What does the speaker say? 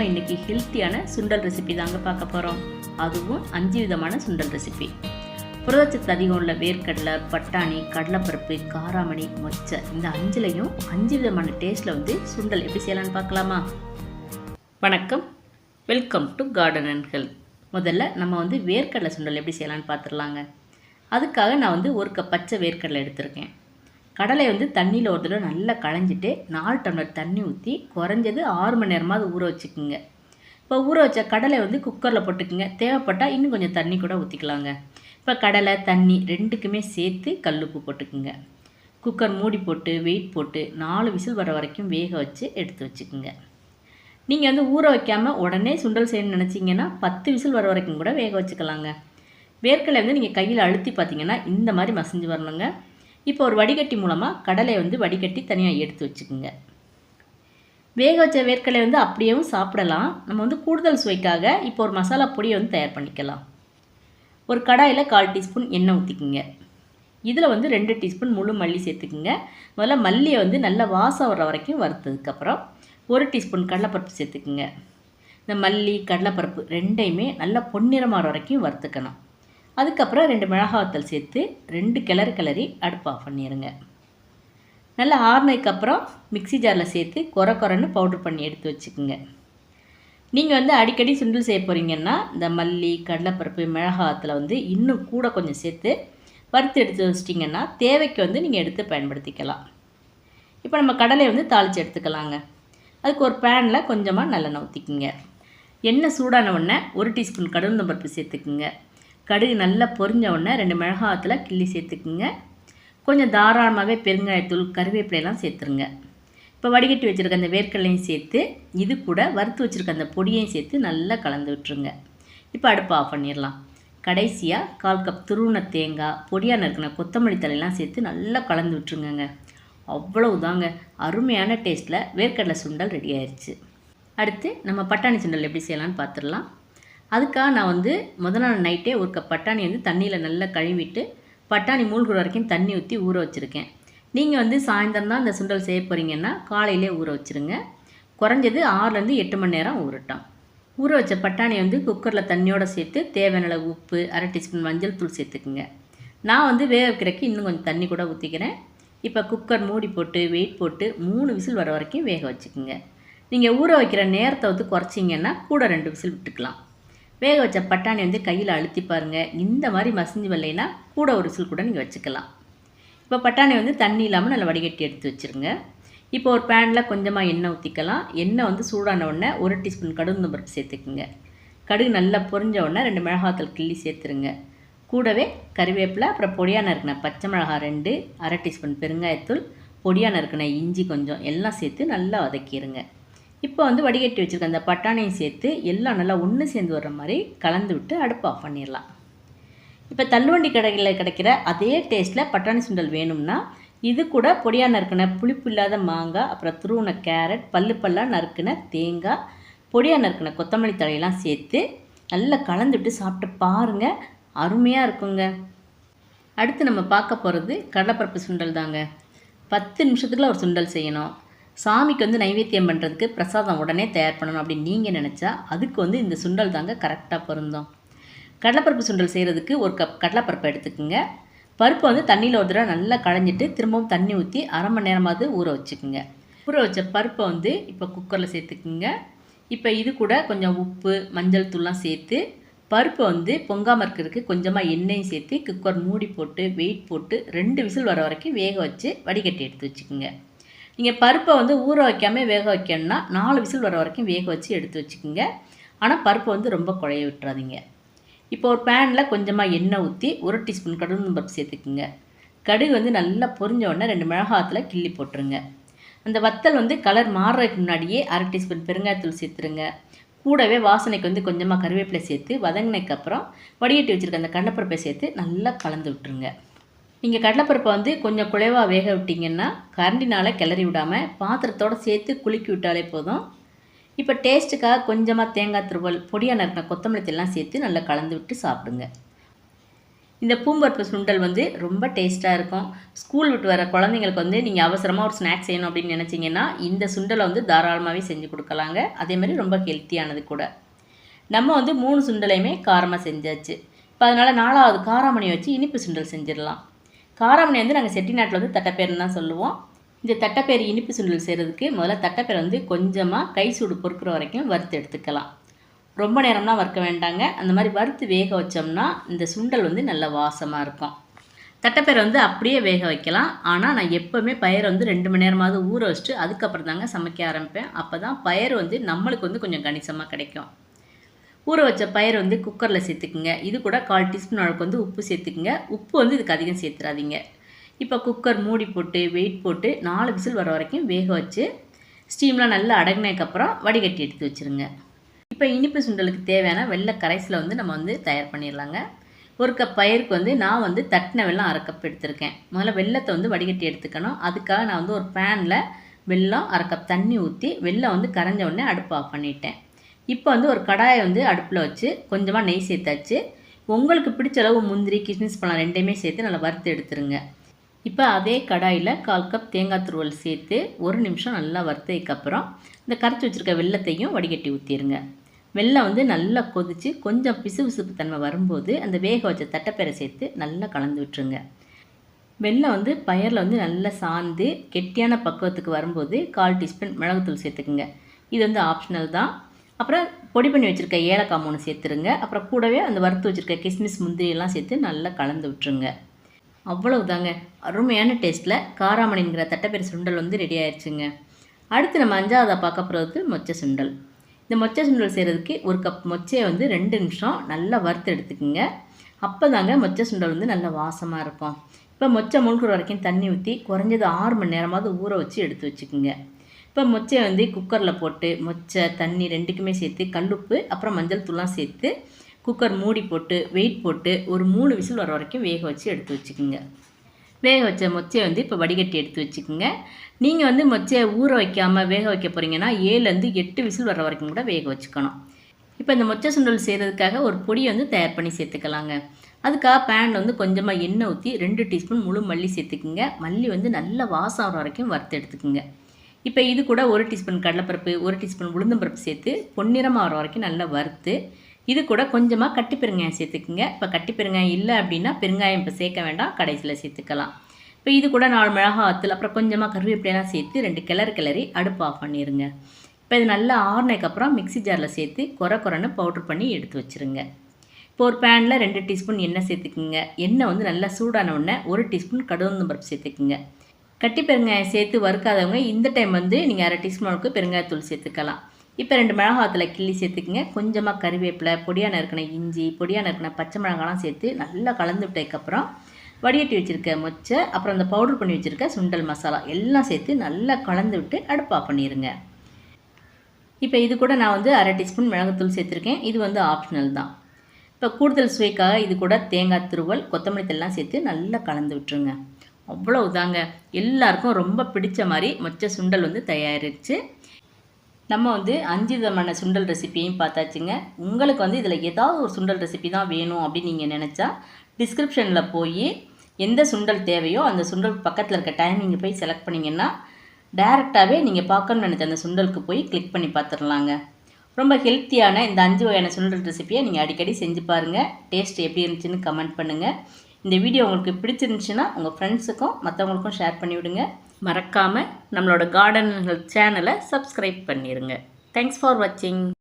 நம்ம இன்றைக்கி ஹெல்த்தியான சுண்டல் ரெசிபி தாங்க பார்க்க போகிறோம். அதுவும் 5 விதமான சுண்டல் ரெசிபி. புரதச்சத்து அதிகம் உள்ள வேர்க்கடலை, பட்டாணி, கடலைப்பருப்பு, காராமணி, மொச்சை இந்த 5லையும் 5 விதமான டேஸ்ட்டில் சுண்டல் எப்படி செய்யலான்னு பார்க்கலாமா? வணக்கம், welcome to garden and health. முதல்ல நம்ம வேர்க்கடலை சுண்டல் எப்படி செய்யலான்னு பார்த்துடலாங்க. அதுக்காக நான் 1 கப் பச்சை வேர்க்கடலை எடுத்திருக்கேன். கடலை தண்ணியில் ஒரு தடவை நல்லா களைஞ்சிட்டு 4 டம்ளர் தண்ணி ஊற்றி குறைஞ்சது 6 மணி நேரமாவது ஊற வச்சுக்குங்க. இப்போ ஊற வச்ச கடலை குக்கரில் போட்டுக்குங்க. தேவைப்பட்டால் இன்னும் கொஞ்சம் தண்ணி கூட ஊற்றிக்கலாங்க. இப்போ கடலை தண்ணி ரெண்டுக்குமே சேர்த்து கல்லுப்பு போட்டுக்குங்க. குக்கர் மூடி போட்டு வெயிட் போட்டு 4 விசில் வர வரைக்கும் வேக வச்சு எடுத்து வச்சுக்குங்க. நீங்கள் ஊற வைக்காமல் உடனே சுண்டல் செய்யணும்னு நினச்சிங்கன்னா 10 விசில் வர வரைக்கும் கூட வேக வச்சுக்கலாங்க. வேர்க்கடலை நீங்கள் கையில் அழுத்தி பார்த்தீங்கன்னா இந்த மாதிரி மசிஞ்சு வரணுங்க. இப்போ ஒரு வடிகட்டி மூலமாக கடலை வடிகட்டி தனியாக எடுத்து வச்சுக்கோங்க. வேக வச்ச வேர்க்கடலை அப்படியேவும் சாப்பிடலாம். நம்ம கூடுதல் சுவைக்காக இப்போ ஒரு மசாலா பொடியை தயார் பண்ணிக்கலாம். ஒரு கடாயில் 1/4 டீஸ்பூன் எண்ணெய் ஊற்றிக்குங்க. இதில் 2 டீஸ்பூன் முழு மல்லி சேர்த்துக்குங்க. முதல்ல மல்லியை நல்லா வாசம் வர வரைக்கும் வறுத்ததுக்கப்புறம் 1 டீஸ்பூன் கடலைப்பருப்பு சேர்த்துக்குங்க. இந்த மல்லி கடலைப்பருப்பு ரெண்டையுமே நல்லா பொன்னிறமாற வரைக்கும் வறுத்துக்கணும். அதுக்கப்புறம் 2 மிளகாய் சேர்த்து 2 கிளறி அடுப்பு ஆஃப் பண்ணிடுங்க. நல்லா ஆறுனதுக்கப்புறம் மிக்ஸி ஜாரில் சேர்த்து குறைன்னு பவுடர் பண்ணி எடுத்து வச்சுக்கோங்க. நீங்கள் அடிக்கடி சுண்டல் செய்ய போகிறீங்கன்னா இந்த மல்லி கடலைப்பருப்பு மிளகாத்தில் இன்னும் கூட கொஞ்சம் சேர்த்து வறுத்து எடுத்து வச்சிட்டிங்கன்னா தேவைக்கு நீங்கள் எடுத்து பயன்படுத்திக்கலாம். இப்போ நம்ம கடலையை தாளித்து எடுத்துக்கலாங்க. அதுக்கு ஒரு பேனில் கொஞ்சமாக நல்லெண்ணெய் ஊற்றிக்குங்க. எண்ணெய் சூடான உடனே 1 டீஸ்பூன் கடலைப்பருப்பு சேர்த்துக்குங்க. கடுகு நல்லா பொரிஞ்ச உடனே 2 மிளகாத்தில் கிள்ளி சேர்த்துக்குங்க. கொஞ்சம் தாராளமாகவே பெருங்காயத்தூள் கருவேப்பிலையெல்லாம் சேர்த்துருங்க. இப்போ வடிகட்டி வச்சுருக்க அந்த வேர்க்கடலையும் சேர்த்து இது கூட வறுத்து வச்சுருக்க அந்த பொடியையும் சேர்த்து நல்லா கலந்து விட்டுருங்க. இப்போ அடுப்பு ஆஃப் பண்ணிடலாம். கடைசியாக 1/4 கப் துருவின தேங்காய், பொடியாக நறுக்கின கொத்தமல்லி தலையெல்லாம் சேர்த்து நல்லா கலந்து விட்டுருங்க. அவ்வளவுதாங்க, அருமையான டேஸ்ட்டில் வேர்க்கடலை சுண்டல் ரெடி ஆயிடுச்சு. அடுத்து நம்ம பட்டாணி சுண்டல் எப்படி செய்யலான்னு பார்த்துடலாம். அதுக்காக நான் முதல் நாள் நைட்டே 1 கப் பட்டாணி தண்ணியில் நல்லா கழுவிட்டு பட்டாணி மூழ்கிற வரைக்கும் தண்ணி ஊற்றி ஊற வச்சுருக்கேன். நீங்கள் சாயந்தரம் தான் இந்த சுண்டல் செய்ய போகிறீங்கன்னா காலையிலே ஊற வச்சுருங்க. குறைஞ்சது 6லேருந்து 8 மணி நேரம் ஊறட்டும். ஊற வச்ச பட்டாணி குக்கரில் தண்ணியோடு சேர்த்து தேவையான அளவு உப்பு, 1/2 டீஸ்பூன் மஞ்சள் தூள் சேர்த்துக்குங்க. நான் வேக வைக்கிறதுக்கு இன்னும் கொஞ்சம் தண்ணி கூட ஊற்றிக்கிறேன். இப்போ குக்கர் மூடி போட்டு வெயிட் போட்டு 3 விசில் வர வரைக்கும் வேக வச்சுக்குங்க. நீங்கள் ஊற வைக்கிற நேரத்தை குறைச்சிங்கன்னா கூட 2 விசில் விட்டுக்கலாம். வேக வச்ச பட்டாணி கையில் அழுத்தி பாருங்கள். இந்த மாதிரி மசிஞ்சு வரலைன்னா கூட 1 விசில் கூட நீங்கள் வச்சுக்கலாம். இப்போ பட்டாணி தண்ணி இல்லாமல் நல்லா வடிகட்டி எடுத்து வச்சுருங்க. இப்போ ஒரு பேனில் கொஞ்சமாக எண்ணெய் ஊற்றிக்கலாம். எண்ணெய் சூடான உடனே 1 டீஸ்பூன் கடுகுளுந்தம்பருப்பு சேர்த்துக்குங்க. கடுகு நல்லா பொரிஞ்ச உடனே 2 மிளகாத்தூள் கிள்ளி சேர்த்துருங்க. கூடவே கறிவேப்பிலை, அப்புறம் பொடியாக நறுக்கின பச்சை மிளகாய் 2, 1/2 டீஸ்பூன் பெருங்காயத்தூள், பொடியாக நறுக்கின இஞ்சி கொஞ்சம் எல்லாம் சேர்த்து நல்லா வதக்கிடுங்க. இப்போ வடிகட்டி வச்சுருக்க அந்த பட்டாணியும் சேர்த்து எல்லாம் நல்லா ஒன்று சேர்ந்து வர்ற மாதிரி கலந்து விட்டு அடுப்பு ஆஃப் பண்ணிடலாம். இப்போ தள்ளுவண்டி கடைகளில் கிடைக்கிற அதே டேஸ்ட்டில் பட்டாணி சுண்டல் வேணும்னா இது கூட பொடியாக நறுக்கின புளிப்பு இல்லாத மாங்காய், அப்புறம் துருவின கேரட், பல்லாக நறுக்கின தேங்காய், பொடியாக நறுக்கின கொத்தமல்லி தழையெல்லாம் சேர்த்து நல்லா கலந்து விட்டு சாப்பிட்டு பாருங்கள், அருமையாக இருக்குங்க. அடுத்து நம்ம பார்க்க போகிறது கடலைப்பருப்பு சுண்டல் தாங்க. 10 நிமிஷத்துக்குள்ள ஒரு சுண்டல் செய்யணும். சாமிக்கு நைவேத்தியம் பண்ணுறதுக்கு பிரசாதம் உடனே தயார் பண்ணணும் அப்படின்னு நீங்கள் நினச்சா அதுக்கு இந்த சுண்டல் தாங்க கரெக்டாக பொருந்தும். கடலைப்பருப்பு சுண்டல் செய்கிறதுக்கு 1 கப் கடலைப்பருப்பு எடுத்துக்கோங்க. பருப்பு தண்ணியில் ஒரு தடவை நல்லா களைஞ்சிட்டு திரும்பவும் தண்ணி ஊற்றி 1/2 மணி நேரமாவது ஊற வச்சுக்குங்க. ஊற வச்ச பருப்பை இப்போ குக்கரில் சேர்த்துக்குங்க. இப்போ இது கூட கொஞ்சம் உப்பு, மஞ்சள் தூள்லாம் சேர்த்து பருப்பு பொங்காமல் இருக்கிறதுக்கு கொஞ்சமாக எண்ணெயும் சேர்த்து குக்கர் மூடி போட்டு வெயிட் போட்டு 2 விசில் வர வரைக்கும் வேக வச்சு வடிகட்டி எடுத்து வச்சுக்கோங்க. நீங்கள் பருப்பை ஊற வைக்காமல் வேக வைக்கணும்னா 4 விசில் வர வரைக்கும் வேக வச்சு எடுத்து வச்சுக்கோங்க. ஆனால் பருப்பை ரொம்ப குழைய விட்டுறாதீங்க. இப்போ ஒரு பேனில் கொஞ்சமாக எண்ணெய் ஊற்றி 1 டீஸ்பூன் கடலைப்பருப்பு சேர்த்துக்குங்க. கடுகு நல்லா பொரிஞ்ச உடனே 2 மிளகாத்தில் கிள்ளி போட்டுருங்க. அந்த வத்தல் கலர் மாறுறதுக்கு முன்னாடியே 1/2 டீஸ்பூன் பெருங்காயத்தூள் சேர்த்துருங்க. கூடவே வாசனைக்கு கொஞ்சமாக கருவேப்பிலை சேர்த்து வதங்கினதுக்கப்புறம் வடிகட்டி வச்சுருக்க அந்த கடலைப்பருப்பை சேர்த்து நல்லா கலந்து விட்டுருங்க. நீங்கள் கடலைப்பருப்பை கொஞ்சம் குழைவாக வேக விட்டிங்கன்னா கரண்டினால் கிளறி விடாமல் பாத்திரத்தோடு சேர்த்து குலுக்கி விட்டாலே போதும். இப்போ டேஸ்ட்டுக்காக கொஞ்சமாக தேங்காய் துருவல், பொடியாக நறுக்கின கொத்தமல்லி எல்லாம் சேர்த்து நல்லா கலந்து விட்டு சாப்பிடுங்க. இந்த பூம்பருப்பு சுண்டல் வந்து ரொம்ப டேஸ்ட்டாக இருக்கும். ஸ்கூல் விட்டு வர குழந்தைங்களுக்கு வந்து நீங்கள் அவசரமாக ஒரு ஸ்நாக்ஸ் செய்யணும் அப்படின்னு நினச்சிங்கன்னா இந்த சுண்டலை வந்து தாராளமாகவே செஞ்சு கொடுக்கலாங்க. அதேமாதிரி ரொம்ப ஹெல்த்தியானது கூட. நம்ம வந்து 3 சுண்டலையுமே காரமாக செஞ்சாச்சு. இப்போ அதனால் 4வது காராமணி வச்சு இனிப்பு சுண்டல் செஞ்சிடலாம். காராமணி வந்து நாங்கள் செட்டிநாட்டில் வந்து தட்டைப்பேருன்னு தான் சொல்லுவோம். இந்த தட்டைப்பேர் இனிப்பு சுண்டல் செய்கிறதுக்கு முதல்ல தட்டைப்பேரை வந்து கொஞ்சமாக கை சூடு பொறுக்கிற வரைக்கும் வறுத்து எடுத்துக்கலாம். ரொம்ப நேரம்லாம் வறுக்க வேண்டாங்க. அந்த மாதிரி வறுத்து வேக வச்சோம்னா இந்த சுண்டல் வந்து நல்ல வாசமாக இருக்கும். தட்டைப்பேரை வந்து அப்படியே வேக வைக்கலாம். ஆனால் நான் எப்போவுமே பயிரை வந்து 2 மணி நேரமாவது ஊற வச்சுட்டு அதுக்கப்புறம் தாங்க சமைக்க ஆரம்பிப்பேன். அப்போ தான் பயிர் வந்து நம்மளுக்கு வந்து கொஞ்சம் கணிசமாக கிடைக்கும். ஊற வச்ச பயிர் வந்து குக்கரில் சேர்த்துக்குங்க. இது கூட 1/4 டீஸ்பூன் அளவுக்கு வந்து உப்பு சேர்த்துக்குங்க. உப்பு வந்து இதுக்கு அதிகம் சேர்த்துறாதீங்க. இப்போ குக்கர் மூடி போட்டு வெயிட் போட்டு 4 விசில் வர வரைக்கும் வேக வச்சு ஸ்டீம்லாம் நல்லா அடங்கினதுக்கப்புறம் வடிகட்டி எடுத்து வச்சுருங்க. இப்போ இனிப்பு சுண்டலுக்கு தேவையான வெள்ளை கரைசலை வந்து நம்ம வந்து தயார் பண்ணிடலாங்க. 1 கப் பயிருக்கு வந்து நான் வந்து தட்டின வெல்லம் 1/2 கப் எடுத்திருக்கேன். முதல்ல வெல்லத்தை வந்து வடிகட்டி எடுத்துக்கணும். அதுக்காக நான் வந்து ஒரு பேனில் வெல்லம் 1/2 கப் தண்ணி ஊற்றி வெல்லம் வந்து கரைஞ்ச உடனே அடுப்பு ஆஃப் பண்ணிட்டேன். இப்போ வந்து ஒரு கடாயை வந்து அடுப்பில் வச்சு கொஞ்சமாக நெய் சேர்த்தாச்சு. உங்களுக்கு பிடிச்ச அளவு முந்திரி கிஸ்மிஸ் பழம் ரெண்டையுமே சேர்த்து நல்லா வறுத்து எடுத்துருங்க. இப்போ அதே கடாயில் 1/4 கப் தேங்காய் துருவல் சேர்த்து 1 நிமிஷம் நல்லா வறுத்ததுக்கப்புறம் இந்த கரைச்சி வச்சுருக்க வெல்லத்தையும் வடிகட்டி ஊற்றிடுங்க. வெல்லம் வந்து நல்லா கொதித்து கொஞ்சம் பிசுபிசுப்பு தன்மை வரும்போது அந்த வேக வச்ச தட்டைப்பேரை சேர்த்து நல்லா கலந்து விட்டுருங்க. வெல்லம் வந்து பயிரில் வந்து நல்லா சாந்து கெட்டியான பக்குவத்துக்கு வரும்போது 1/4 டீஸ்பூன் மிளகுத்தூள் சேர்த்துக்குங்க. இது வந்து ஆப்ஷனல் தான். அப்புறம் பொடி பண்ணி வச்சுருக்க ஏலக்காய் 3 சேர்த்துருங்க. அப்புறம் கூடவே அந்த வறுத்து வச்சுருக்க கிஸ்மிஸ் முந்திரியெல்லாம் சேர்த்து நல்லா கலந்து விட்டுருங்க. அவ்வளவு தாங்க, அருமையான டேஸ்ட்டில் காராமணிங்கிற தட்டைப்பேர் சுண்டல் வந்து ரெடி ஆயிடுச்சுங்க. அடுத்து நம்ம 5ஆவதாக பார்க்க போகிறது மொச்சை சுண்டல். இந்த மொச்சை சுண்டல் செய்கிறதுக்கு 1 கப் மொச்சையை வந்து 2 நிமிஷம் நல்லா வறுத்து எடுத்துக்குங்க. அப்போ தாங்க மொச்சை சுண்டல் வந்து நல்லா வாசமாக இருக்கும். இப்போ மொச்சை முழுக்கிற வரைக்கும் தண்ணி ஊற்றி குறைஞ்சது 6 மணி நேரமாவது ஊற வச்சு எடுத்து வச்சுக்குங்க. இப்போ மொச்சையை வந்து குக்கரில் போட்டு மொச்சை தண்ணி 2க்குமே சேர்த்து கல்லுப்பு அப்புறம் மஞ்சள் தூள்லாம் சேர்த்து குக்கர் மூடி போட்டு வெயிட் போட்டு ஒரு 3 விசில் வர வரைக்கும் வேக வச்சு எடுத்து வச்சுக்கோங்க. வேக வச்ச மொச்சையை வந்து இப்போ வடிகட்டி எடுத்து வச்சுக்கோங்க. நீங்கள் வந்து மொச்சையை ஊற வைக்காமல் வேக வைக்க போகிறீங்கன்னா 7லேருந்து 8 விசில் வர வரைக்கும் கூட வேக வச்சுக்கணும். இப்போ இந்த மொச்சை சுண்டல் செய்கிறதுக்காக ஒரு பொடியை வந்து தயார் பண்ணி சேர்த்துக்கலாங்க. அதுக்காக பேனில் வந்து கொஞ்சமாக எண்ணெய் ஊற்றி 2 டீஸ்பூன் முழு மல்லி சேர்த்துக்குங்க. மல்லி வந்து நல்ல வாசம் வர வரைக்கும் வறுத்து எடுத்துக்குங்க. இப்போ இது கூட 1 டீஸ்பூன் கடலைப்பருப்பு 1 டீஸ்பூன் உளுந்தம்பருப்பு சேர்த்து பொன்னிறமாக வர வரைக்கும் நல்லா வறுத்து இது கூட கொஞ்சமாக கட்டி பெருங்காயம் சேர்த்துக்குங்க. இப்போ கட்டி பெருங்காயம் இல்லை அப்படின்னா பெருங்காயம் இப்போ சேர்க்க வேண்டாம், கடைசியில் சேர்த்துக்கலாம். இப்போ இது கூட 4 மிளகாய் வத்தல் அப்புறம் கொஞ்சமாக கருவேப்பிலையெல்லாம் சேர்த்து 2 கிளறி அடுப்பு ஆஃப் பண்ணிடுங்க. இப்போ இது நல்லா ஆறுனதுக்கப்புறம் மிக்ஸி ஜாரில் சேர்த்து குறைன்னு பவுட்ரு பண்ணி எடுத்து வச்சுருங்க. இப்போ ஒரு பேனில் 2 டீஸ்பூன் எண்ணெய் சேர்த்துக்குங்க. எண்ணெய் வந்து நல்லா சூடான உடனே 1 டீஸ்பூன் கடுகுளுந்தம்பருப்பு சேர்த்துக்குங்க. கட்டி பெருங்காயம் சேர்த்து வறுக்காதவங்க இந்த டைம் வந்து நீங்கள் 1/2 டீஸ்பூன் அளவுக்கு பெருங்காயத்தூள் சேர்த்துக்கலாம். இப்போ 2 மிளகாத்தில் கிள்ளி சேர்த்துக்குங்க. கொஞ்சமாக கறிவேப்பிலை பொடியாக நறுக்கின இஞ்சி பொடியாக நறுக்கின பச்சை மிளகாலாம் சேர்த்து நல்லா கலந்து விட்டதுக்கப்புறம் வடிகட்டி வச்சுருக்க மொச்சை அப்புறம் அந்த பவுடர் பண்ணி வச்சுருக்க சுண்டல் மசாலா எல்லாம் சேர்த்து நல்லா கலந்து விட்டு அடுப்பு ஆஃப் பண்ணிடுங்க. இப்போ இது கூட நான் வந்து 1/2 டீஸ்பூன் மிளகுத்தூள் சேர்த்துருக்கேன். இது வந்து ஆப்ஷனல் தான். இப்போ கூடுதல் சுவைக்காக இது கூட தேங்காய் துருவல் கொத்தமல்லி தூள்லாம் சேர்த்து நல்லா கலந்து விட்டுருங்க. அவ்வளவு தாங்க, எல்லாருக்கும் ரொம்ப பிடிச்ச மாதிரி மொச்சை சுண்டல் வந்து தயாரிச்சு நம்ம வந்து 5 விதமான சுண்டல் ரெசிப்பியையும் பார்த்தாச்சுங்க. உங்களுக்கு வந்து இதில் ஏதாவது ஒரு சுண்டல் ரெசிபி தான் வேணும் அப்படின்னு நீங்கள் நினச்சா டிஸ்கிரிப்ஷனில் போய் எந்த சுண்டல் தேவையோ அந்த சுண்டல் பக்கத்தில் இருக்க டைமிங்கை போய் செலக்ட் பண்ணிங்கன்னா டைரெக்டாகவே நீங்கள் பார்க்கணும்னு நினச்ச அந்த சுண்டலுக்கு போய் கிளிக் பண்ணி பார்த்துடலாங்க. ரொம்ப ஹெல்த்தியான இந்த 5 வகையான சுண்டல் ரெசிப்பியை நீங்கள் அடிக்கடி செஞ்சு பாருங்கள். டேஸ்ட் எப்படி இருந்துச்சுன்னு கமெண்ட் பண்ணுங்கள். இந்த வீடியோ உங்களுக்கு பிடிச்சிருந்துச்சுன்னா உங்கள் ஃப்ரெண்ட்ஸுக்கும் மற்றவங்களுக்கும் ஷேர் பண்ணிவிடுங்க. மறக்காமல் நம்மளோட கார்டன் ஹெல்த் சேனலை சப்ஸ்கிரைப் பண்ணிடுங்க. தேங்க்ஸ் ஃபார் வாட்சிங்.